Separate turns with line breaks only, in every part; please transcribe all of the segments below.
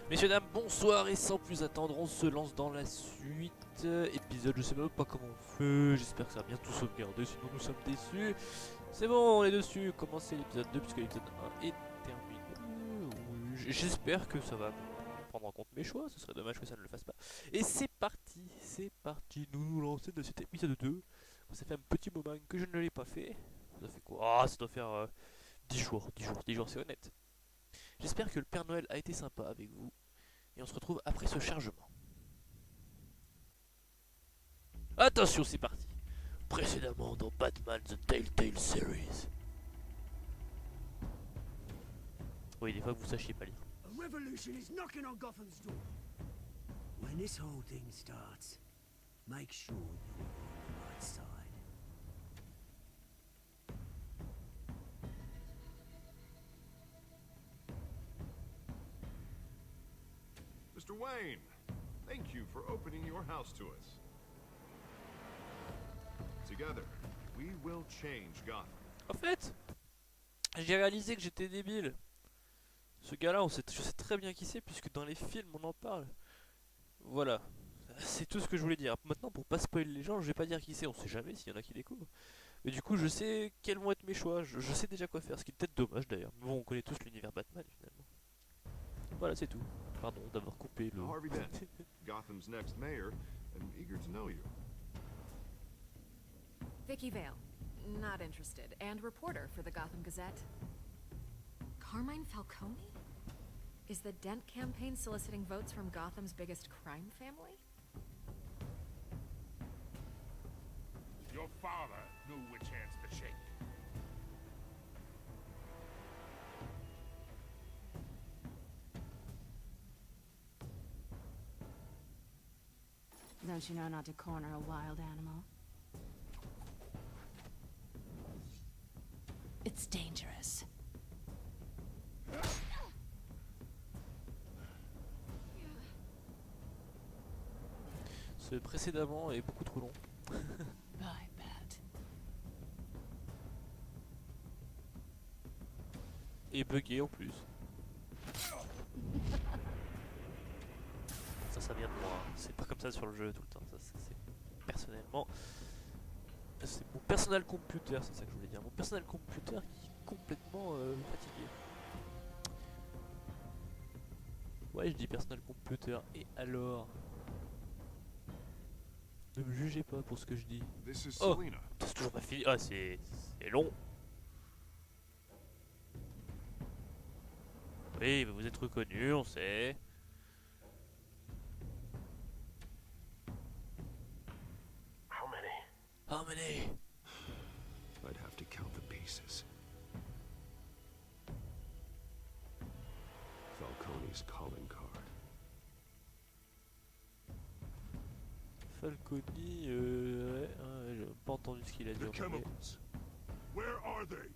Messieurs dames, bonsoir et sans plus attendre, on se lance dans la suite. Épisode, je sais même pas comment on fait, j'espère que ça va bien tout sauvegarder, sinon nous sommes déçus. C'est bon, on est dessus, commencez l'épisode 2 puisque l'épisode 1 est terminé. Oui, j'espère que ça va prendre en compte mes choix, ce serait dommage que ça ne le fasse pas. Et c'est parti, nous nous lancer dans cet épisode 2. Ça fait un petit moment que je ne l'ai pas fait. Ça fait quoi? Ah, ça doit faire 10 jours, 10 jours c'est honnête. J'espère que le Père Noël a été sympa avec vous. Et on se retrouve après ce chargement. Attention, c'est parti. Précédemment dans Batman The Telltale Series. Oui, des fois que vous sachiez pas lire.
A revolution is knocking on Gotham's door. When this whole thing starts, make sure you're on the right side.
Mr. Wayne, thank you for opening your house to us. Together, we will change Gotham.
En fait, j'ai réalisé que j'étais débile. Ce gars-là, je sais très bien qui c'est, puisque dans les films, on en parle. Voilà, c'est tout ce que je voulais dire. Maintenant, pour pas spoiler les gens, je vais pas dire qui c'est, on sait jamais s'il y en a qui découvrent. Mais du coup, je sais quels vont être mes choix, je sais déjà quoi faire, ce qui est peut-être dommage d'ailleurs. Mais bon, on connaît tous l'univers Batman, finalement. Voilà, c'est tout. Pardon d'avoir coupé le...
Harvey Dent, Gotham's next mayor, and eager to know you.
Vicky Vale, not interested, and reporter for the Gotham Gazette. Carmine Falcone? Is the Dent campaign soliciting votes from Gotham's biggest crime family?
Your father knew which hands to shake.
Don't you know not to corner a wild animal? It's dangerous.
Ce précédemment est beaucoup trop long.
I bet.
Et bugué en plus. Ça vient de moi, hein. C'est pas comme ça sur le jeu tout le temps, ça c'est personnellement... C'est mon personnel computer, c'est ça que je voulais dire. Mon personnel computer qui est complètement fatigué. Ouais, je dis personnel computer, et alors? Ne me jugez pas pour ce que je dis.
This is
Oh,
Selena.
c'est toujours pas fini. Ah, c'est long. Oui, mais vous êtes reconnu, on sait.
How many?
How many?
I'd have to count the pieces. Falcone's calling card.
Falconi, ouais, j'ai pas entendu ce qu'il a dit.
The
en anglais.
chemicals. Where are they?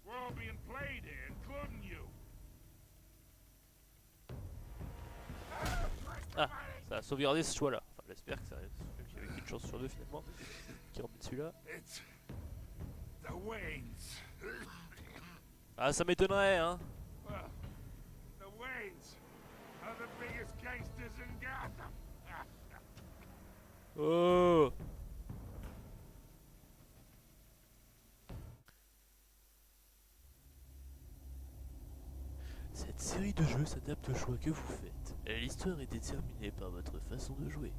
We're all being played here, including you.
Ah, ça a sauvegardé ce choix-là. Enfin, j'espère que ça qu'il y avait qu'une chance sur deux finalement qui remet celui-là.
It's the Waynes.
Ah, ça m'étonnerait, hein.
Well, the Waynes are the biggest gangsters in Gotham.
Oh. Cette série de jeux s'adapte au choix que vous faites. L'histoire est déterminée par votre façon de jouer.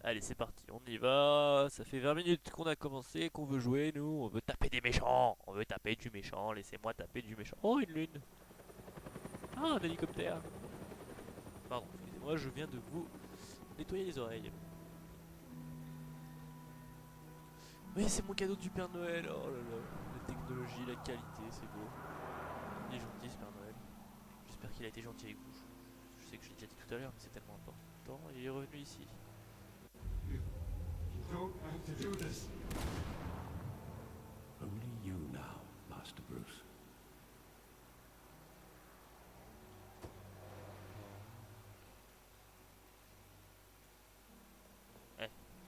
Allez, c'est parti, on y va. Ça fait 20 minutes qu'on a commencé, qu'on veut jouer, nous. On veut taper des méchants. On veut taper du méchant. Laissez-moi taper du méchant. Oh, une lune. Ah, un hélicoptère. Pardon, excusez-moi, je viens de vous nettoyer les oreilles. Oui, c'est mon cadeau du Père Noël. Oh là là, la technologie, la qualité, c'est beau. Il est gentil ce Père Noël. J'espère qu'il a été gentil avec vous. Je sais que je l'ai déjà dit tout à l'heure, mais c'est tellement important. Il est revenu ici.
You don't have to do this.
Only you now, Master Bruce.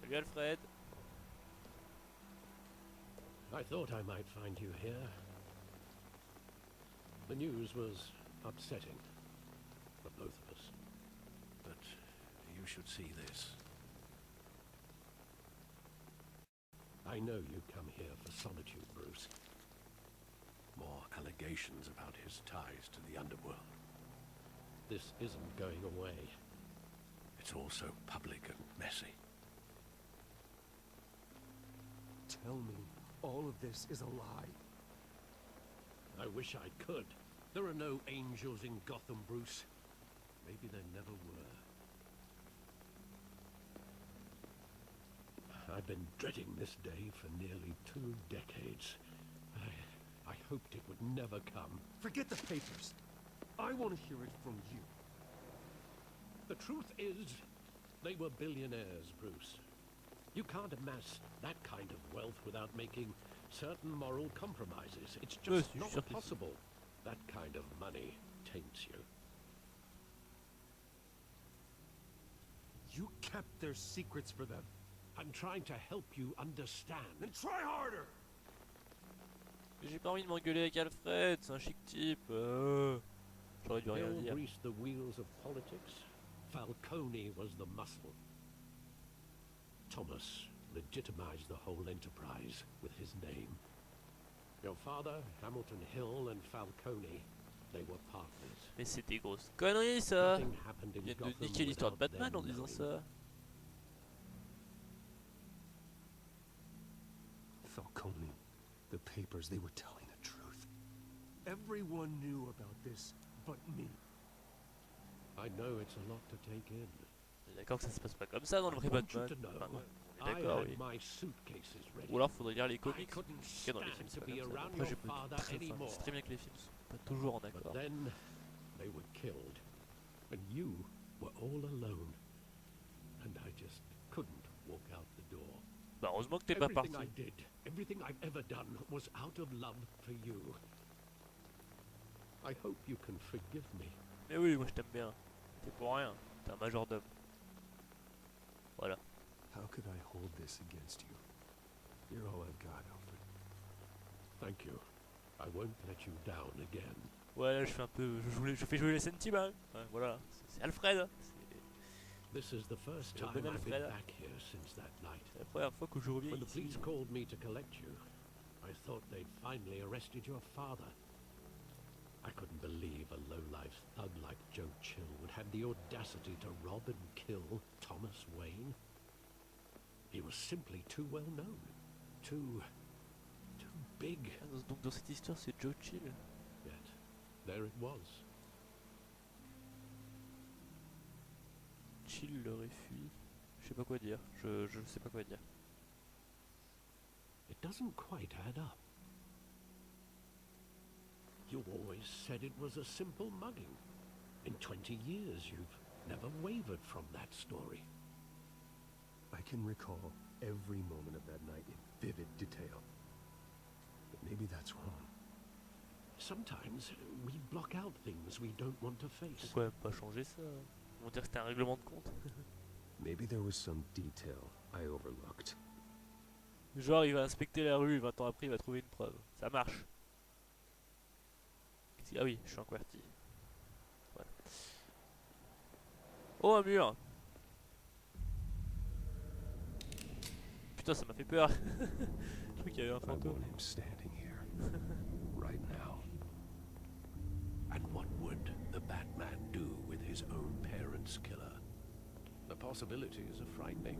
Salut Alfred.
I thought I might find you here. The news was upsetting for both of us. But you should see this. I know you come here for solitude, Bruce. More allegations about his ties to the underworld. This isn't going away. It's all so public and messy.
Tell me all of this is a lie.
I wish I could. There are no angels in Gotham, Bruce. Maybe there never were. I've been dreading this day for nearly 2 decades. I hoped it would never come.
Forget the papers. I want to hear it from you.
The truth is, they were billionaires, Bruce. You can't amass that kind of wealth without making certain moral compromises. It's just not possible. That kind of money taints you.
You kept their secrets for them.
I'm trying to help you understand.
Then try harder!
J'ai pas envie de m'engueuler avec Alfred, c'est un chic type. J'aurais dû rien
Hill
dire.
greased the wheels of politics. Falcone was the muscle. Thomas legitimized the whole enterprise with his name. Your father, Hamilton Hill, and Falcone, they were partners.
Mais c'est des grosses conneries ça.
Nothing happened in
Il vient de
Gotham
niquer l'histoire de
without
Batman
them
en disant
knowing.
ça.
Falcone, the papers, they were telling the truth. Everyone knew about this but me.
I know it's a lot to take in.
On est d'accord que ça se passe pas comme ça dans le vrai
I want you
Batman.
to know,
Enfin, on est
I
d'accord,
had
oui.
my suitcases ready.
Ou alors faudrait lire les
I
comics.
couldn't
Parce que dans les films
stand
c'est
to
pas
be
comme ça.
around
Après
your
j'ai pas
father
très,
anymore.
c'est très bien que les films sont pas toujours en
But
accord.
then they were killed, and you were all alone, and I just couldn't walk out the door.
Bah heureusement que t'es pas parti.
Everything I did, everything I've ever done, was out of love for you. I hope you can forgive me.
Mais oui, moi je t'aime bien. T'es pour rien. T'es un majordome. Voilà.
How could I hold this against you? You're all I've got, Alfred.
Thank you. I won't let you down again.
Ouais, là je fais un peu. Je fais jouer les sentiments. Ouais, voilà. C'est Alfred.
This is the first
Le
time
bon
I've been
Alfred.
back here since that night.
C'est la première fois que je reviens
When the
ici.
police called me to collect you, I thought they'd finally arrested your father. I couldn't believe a low-life thug like Joe Chill would have the audacity to rob and kill Thomas Wayne. He was simply too well known. Too big.
Ah, donc dans cette histoire c'est Joe Chill.
Yet, there it was.
Chill l'aurait fui. Je sais pas quoi dire. Je sais pas quoi dire.
It doesn't quite add up. You always said it was a simple mugging. In 20 years, you've never wavered from that story.
I can recall every moment of that night in vivid detail. But maybe that's wrong.
Sometimes we block out things we don't want to face.
Pourquoi même pas changer ça? Ils vont dire que c'était un règlement de compte.
Maybe there was some detail I overlooked.
Genre il va inspecter la rue, 20 ans après il va trouver une preuve. Ça marche. Ah oui, je suis en QWERTY. Voilà. Oh un mur. Putain ça m'a fait peur. Je crois qu'il y avait un
I
fantôme.
want him standing here, right now.
And what would the Batman do with his own parents' killer? The possibilities are frightening.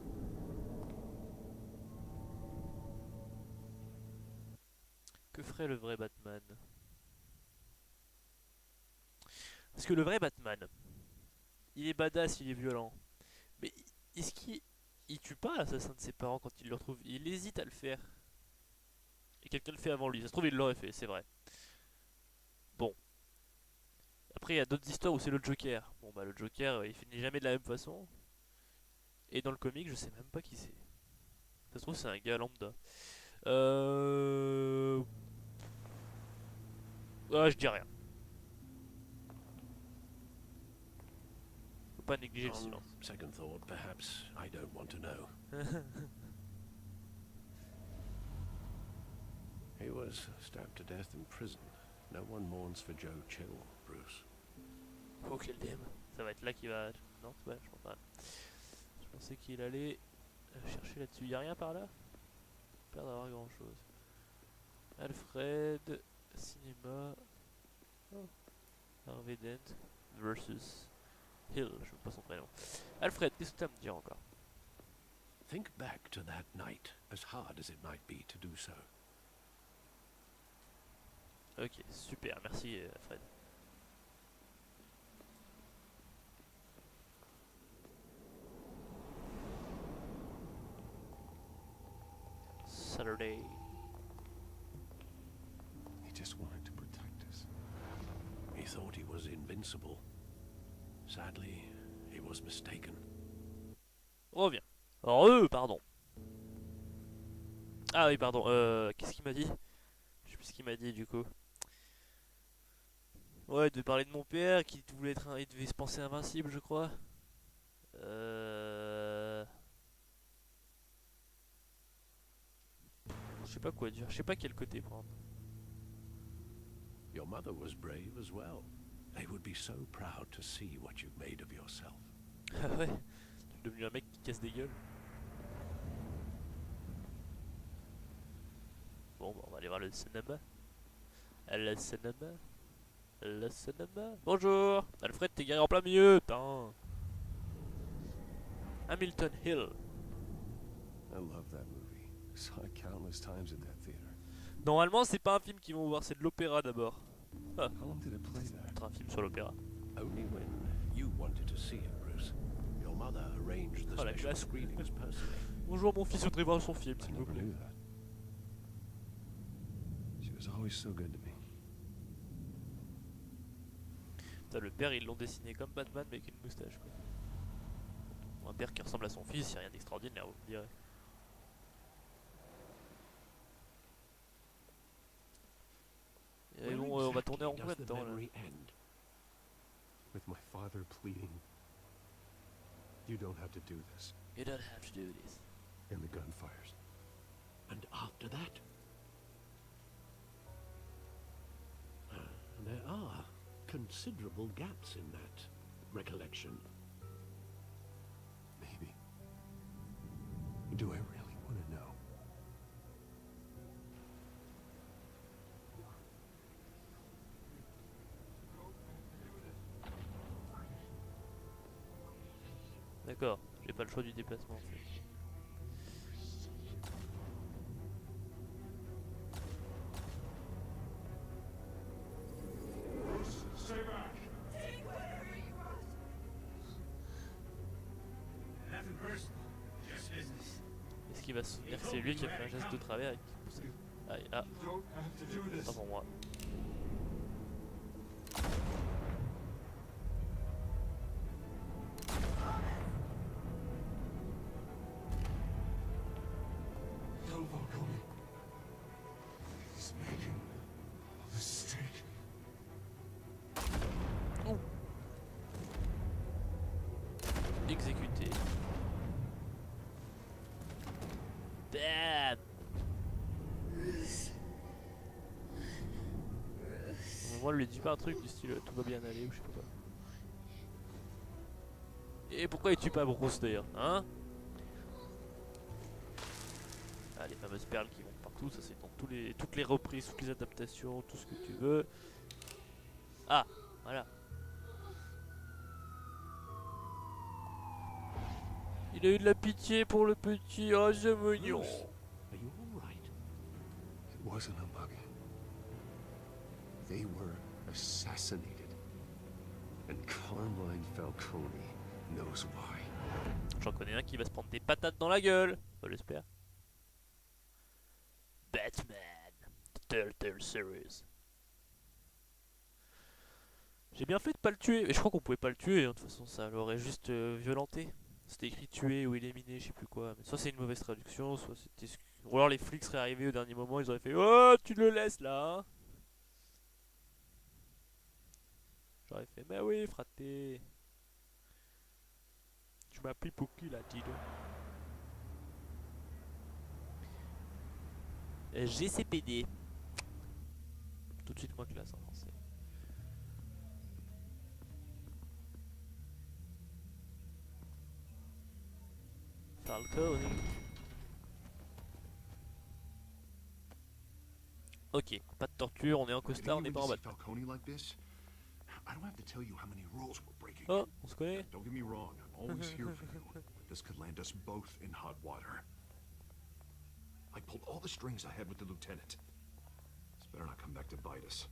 Que ferait le vrai Batman? Parce que le vrai Batman, il est badass, il est violent. Mais est-ce qu'il tue pas l'assassin de ses parents quand il le retrouve? Il hésite à le faire. Et quelqu'un le fait avant lui. Ça se trouve, il l'aurait fait, c'est vrai. Bon. Après, il y a d'autres histoires où c'est le Joker. Bon, bah, le Joker, il finit jamais de la même façon. Et dans le comic, je sais même pas qui c'est. Ça se trouve, c'est un gars lambda. Ah, je dis rien. Faut pas négliger le
On
silence.
second thought, perhaps I don't want to know. He was stabbed to death in prison. No one mourns for Joe Chill, Bruce.
Ok, le DM. Ça va être là qu'il va... Non, ouais, je pense pas. Je pensais qu'il allait chercher là-dessus. Y'a rien par là? Pas d'avoir grand chose. Alfred, cinéma. Oh. Harvey Dent versus Hill, je sais pas son prénom. Alfred, qu'est-ce que tu as à me dire encore?
Think back to that night, as hard as it might be to do so.
Ok, super, merci Alfred. Saturday.
He just wanted to protect us.
He thought he was invincible. Sadly, he was mistaken.
Reviens. Pardon. Ah oui, pardon. Qu'est-ce qu'il m'a dit? Je sais plus ce qu'il m'a dit du coup. Ouais, de parler de mon père qui voulait être, il devait se penser invincible, je crois. Je sais pas quoi dire. Je sais pas quel côté prendre.
Your mother was brave as well. They would be so proud to see what you've made of yourself.
Ah ouais. Tu es devenu un mec qui casse des gueules. Bon, bah, on va aller voir le cinéma. Le cinéma. Le cinéma. Bonjour. Alfred, t'es garé en plein milieu. Putain. Hamilton Hill.
I love that movie. Saw it countless times at that theater.
Normalement, c'est pas un film qu'ils vont voir, c'est de l'opéra d'abord. Ah,
How long did it play there?
c'est un film sur l'opéra.
Only when you wanted to see it, Bruce. Your mother arranged the
Oh, la
special
classe.
screenings personally.
Bonjour mon fils, je voudrais voir son film,
I
s'il vous
never
plaît.
knew that. She was always so good to me.
Putain, le père, ils l'ont dessiné comme Batman, mais avec une moustache, quoi. Un père qui ressemble à son fils, c'est rien d'extraordinaire, vous me direz. Et
Where
bon, on va tourner en
exactly
combien
does
de
the
temps là?
memory end?
With my father pleading, you don't have to do this.
You don't have to do this.
And the gunfires.
And after that? There are considerable gaps in that recollection.
Maybe. Do I really want to know?
D'accord, j'ai pas le choix du déplacement en fait.
Stay back.
Nothing personal, just business.
Est-ce qu'il va se souvenir que c'est lui qui a fait un geste de travers et qui pousse? Aïe, ah,
You don't have to do this.
pas pour moi.
Don't follow me. He's making a mistake.
Exécuté. Bam. Moi, je lui dis pas un truc du style tout va bien aller ou je sais pas quoi. Et pourquoi il tue pas Bruce d'ailleurs, hein? Ah, les fameuses perles qui vont partout, ça c'est dans toutes les reprises, toutes les adaptations, tout ce que tu veux. Ah, voilà. Il a eu de la pitié pour le petit, oh c'est mignon.
Are you all right?
It wasn't a bug. They were assassinated. And Carmine Falcone knows why.
J'en connais un qui va se prendre des patates dans la gueule, enfin, j'espère. Batman, Telltale series. J'ai bien fait de pas le tuer, et je crois qu'on pouvait pas le tuer, hein. De toute façon ça l'aurait juste violenté. C'était écrit tuer ou éliminer, je sais plus quoi. Mais soit c'est une mauvaise traduction, soit c'était... Ou alors les flics seraient arrivés au dernier moment, ils auraient fait oh tu le laisses là hein. J'aurais fait bah oui fraté. Tu m'as pris pour qui là, dis donc. GCPD. Tout de suite moins classe en français. Falcone. Ok, pas de torture, on est en costard, on est pas en bateau.
Falcone like this? I don't have to tell you how many rules we're breaking.
Oh, on se connaît?
Don't get me wrong, I'm always here for you. But this could land us both in hot water. I pulled all the strings I had with the lieutenant. This better not come back to bite us.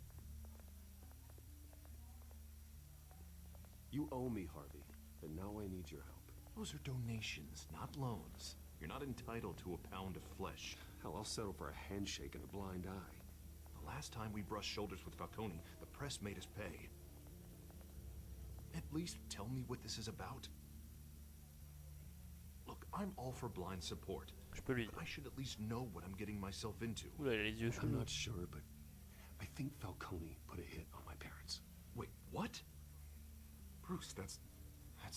You owe me, Harvey, and now I need your help.
Those are donations, not loans. You're not entitled to a pound of flesh.
Hell, I'll settle for a handshake and a blind eye.
The last time we brushed shoulders with Falcone, the press made us pay. At least tell me what this is about. Look, I'm all for blind support.
Je peux lui
But
dire.
I should at least know what I'm getting myself into.
Oula, il a les yeux
I'm
chelous.
not sure, but I think Falcone put a hit on my parents.
Wait, what? Bruce, that's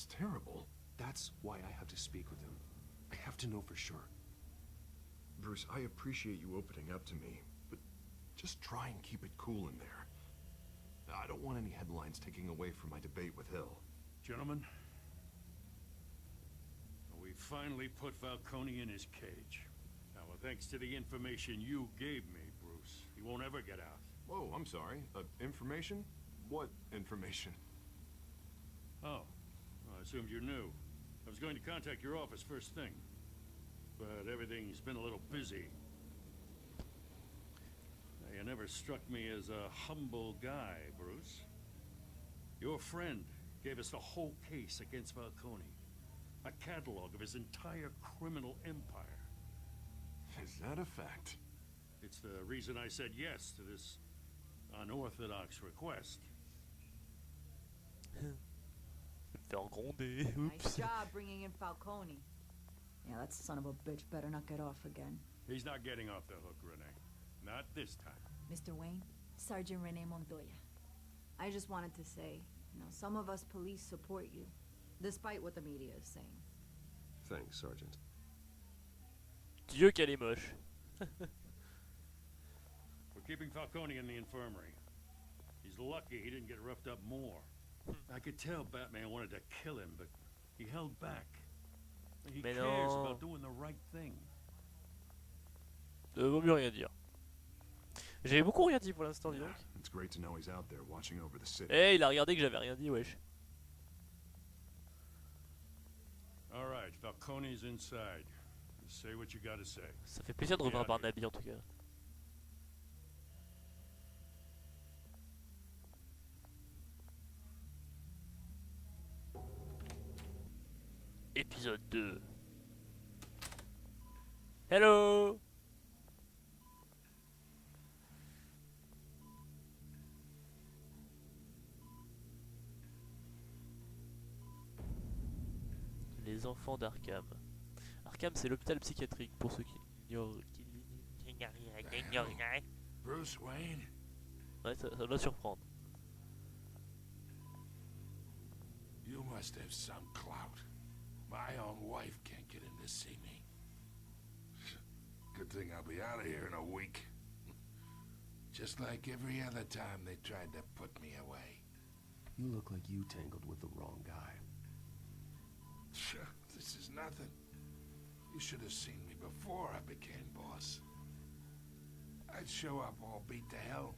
terrible.
That's why I have to speak with him. I have to know for sure.
Bruce, I appreciate you opening up to me, but just try and keep it cool in there. I don't want any headlines taking away from my debate with Hill.
Gentlemen, we finally put Falcone in his cage. Now, thanks to the information you gave me, Bruce, he won't ever get out.
Whoa, I'm sorry. Information? What information?
Oh, well, I assumed you knew. I was going to contact your office first thing, but everything's been a little busy. You never struck me as a humble guy, Bruce. Your friend gave us the whole case against Falcone, a catalog of his entire criminal empire.
Is that a fact?
It's the reason I said yes to this unorthodox request.
Faire gronder.
Nice
Oups.
job bringing in Falcone. Yeah, that son of a bitch better not get off again.
He's not getting off the hook, Renee. Not this time.
Mr. Wayne, Sergeant Rene Montoya. I just wanted to say, some of us police support you, despite what the media is saying.
Thanks, Sergeant.
Dieu qu'elle est moche.
We're keeping Falcone in the infirmary. He's lucky he didn't get roughed up more. I could tell Batman wanted to kill him, but he held back. He
Mais
cares
non.
about doing the right thing.
Vaut mieux rien dire. J'ai beaucoup rien dit pour l'instant, dis donc.
It's great to know he's out there watching over the city.
Eh, il a regardé que j'avais rien dit, wesh.
All right, Falcone's inside. Say what you gotta say.
Ça fait plaisir de revoir
Yeah.
Barnaby en tout cas. Épisode 2. Hello. Les enfants d'Arkham. Arkham, c'est l'hôpital psychiatrique pour ceux qui l'ignorent.
Bruce Wayne?
Ouais, ça doit surprendre.
You must have some clout. My own wife can't get in to see me. Good thing I'll be out of here in a week. Just like every other time they tried to put me away.
You look like you tangled with the wrong guy.
Sure, this is nothing. You should have seen me before I became boss. I'd show up all beat to hell.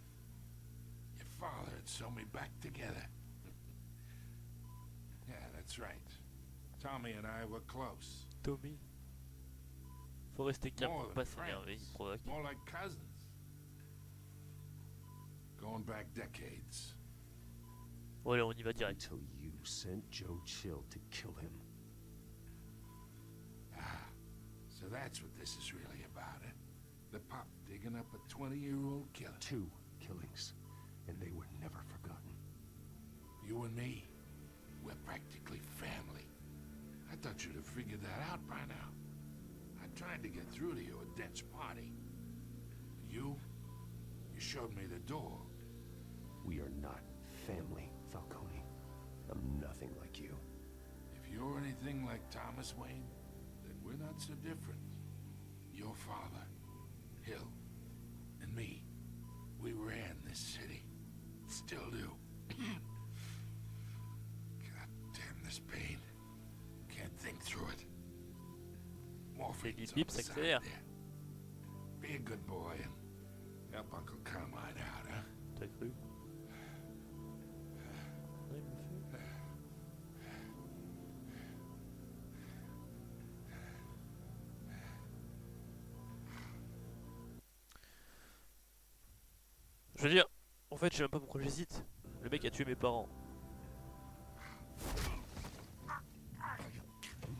Your father had sewn me back together. Yeah, that's right. Tommy and I were close.
Tommy. Faut rester calme
More
pour
than
pas s'énerver, il
friends.
provoque.
More like cousins. Going back decades.
Voilà, on y va direct.
Until you sent Joe Chill to kill him.
Ah, so that's what this is really about, eh? The pop digging up a 20-year-old killer.
2 killings, and they were never forgotten.
You and me, we're practically family. I thought you'd have figured that out by now. I tried to get through to you at Dent's party. You showed me the door.
We are not family, Falcone. I'm nothing like you.
If you're anything like Thomas Wayne, then we're not so different. Your father, Hill, and me, we ran this city. Still do. God damn this pain. Can't think through it.
C'est
freedom's
bip,
on the
ça
side
accélère.
there. Be a good boy and help Uncle Carmine out, huh?
T'as cru? Ouais, il me fait. Je veux dire, en fait, je sais même pas pourquoi j'hésite. Le mec a tué mes parents.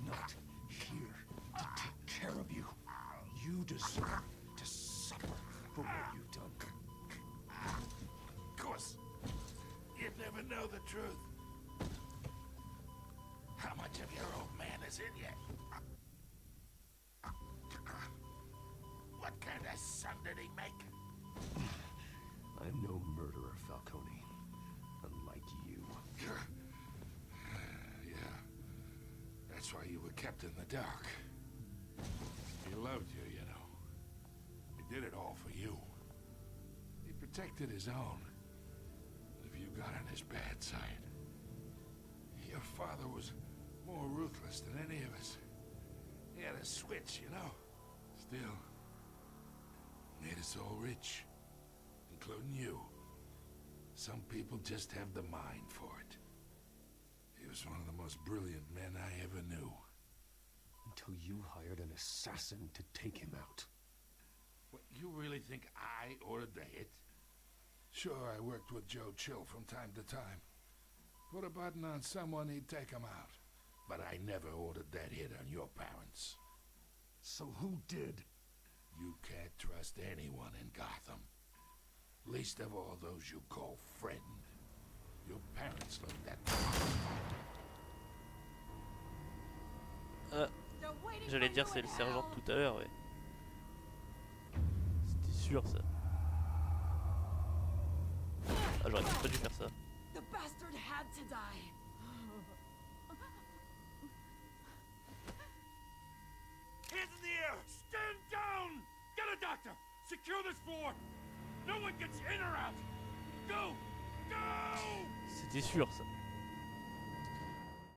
Not here to take care of you. You deserve to suffer for what you've done.
Of course, you never know the truth. How much of your old man is in you? What kind of son did he make?
I'm no murderer, Falcone. Unlike you.
Yeah, that's why you were kept in the dark. He loved you, you know. He did it all for you. He protected his own. If you got on his bad side. Your father was more ruthless than any of us. He had a switch, you know. Still, made us all rich. Including you. Some people just have the mind for it. He was one of the most brilliant men I ever knew.
Until you hired an assassin to take him out.
What, you really think I ordered the hit? Sure, I worked with Joe Chill from time to time. Put a button on someone, he'd take him out. But I never ordered that hit on your parents.
So who did?
You can't trust anyone in Gotham. Least of all those you call friend. Your parents looked at
J'allais dire c'est le sergent de tout à l'heure, ouais. C'était sûr ça. Ah, j'aurais pas dû faire ça.
The bastard had to die.
Hands in the air! Stand down! Get a doctor! Secure this floor! No one gets in or out! Go! Go!
C'était sûr ça.